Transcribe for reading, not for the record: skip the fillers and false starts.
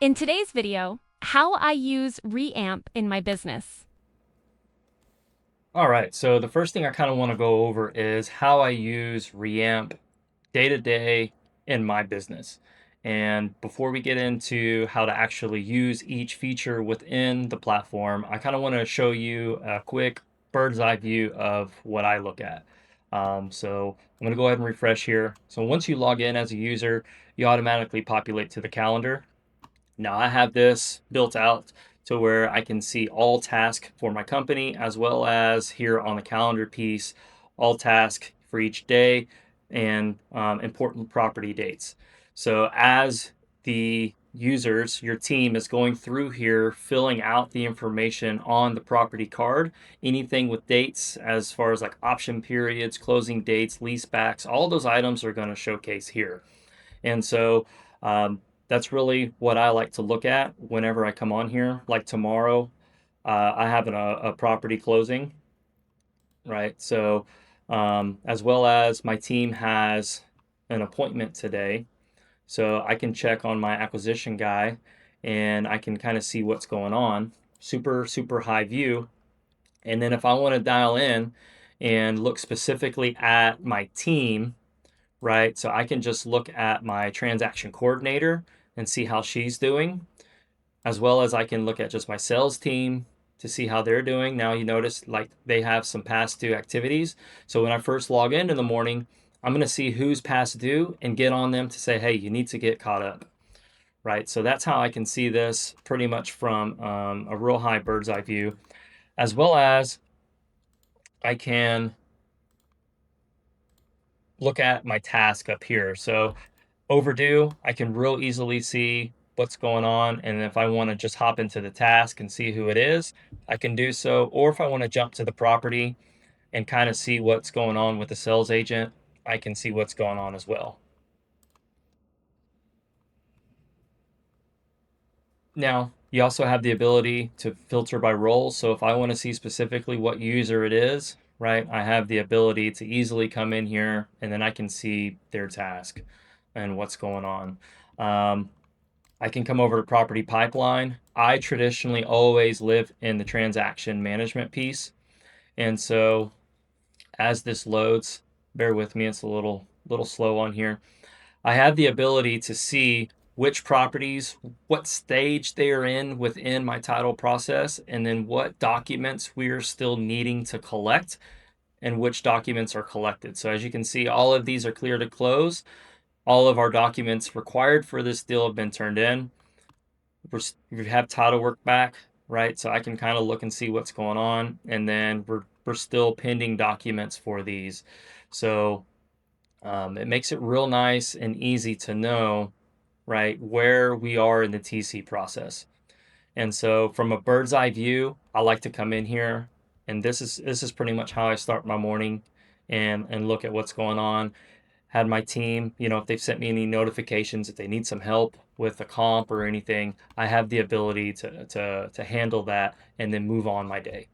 In today's video, how I use Reamp in my business. All right, so the first thing I kind of want to go over is how I use Reamp day to day in my business. And before we get into how to actually use each feature within the platform, I kind of want to show you a quick bird's eye view of what I look at. So I'm going to go ahead and refresh here. So once you log in as a user, you automatically populate to the calendar. Now I have this built out to where I can see all tasks for my company, as well as here on the calendar piece, all tasks for each day and important property dates. So as the users, your team is going through here, filling out the information on the property card, anything with dates as far as like option periods, closing dates, lease backs, all those items are going to showcase here. And so that's really what I like to look at whenever I come on here. Like tomorrow, I have a property closing, right? So, as well as my team has an appointment today. So I can check on my acquisition guy and I can kind of see what's going on. Super, super high view. And then if I want to dial in and look specifically at my team, right? So I can just look at my transaction coordinator and see how she's doing, as well as I can look at just my sales team to see how they're doing. Now you notice like they have some past due activities. So when I first log in the morning, I'm going to see who's past due and get on them to say, hey, you need to get caught up, right? So that's how I can see this pretty much from a real high bird's eye view, as well as I can look at my task up here. So overdue, I can real easily see what's going on. And if I want to just hop into the task and see who it is, I can do so. Or if I want to jump to the property and kind of see what's going on with the sales agent, I can see what's going on as well. Now, you also have the ability to filter by role. So if I want to see specifically what user it is, right, I have the ability to easily come in here and then I can see their task and what's going on. I can come over to property pipeline. I traditionally always live in the transaction management piece. And so as this loads, bear with me, it's a little slow on here. I have the ability to see which properties, what stage they are in within my title process, and then what documents we are still needing to collect and which documents are collected. So as you can see, all of these are clear to close. All of our documents required for this deal have been turned in. We have title work back, right? So I can kind of look and see what's going on, and then we're still pending documents for these. So it makes it real nice and easy to know, right, where we are in the TC process. And so from a bird's eye view, I like to come in here, and this is pretty much how I start my morning and look at what's going on. Had my team, if they've sent me any notifications, if they need some help with a comp or anything, I have the ability to handle that and then move on my day.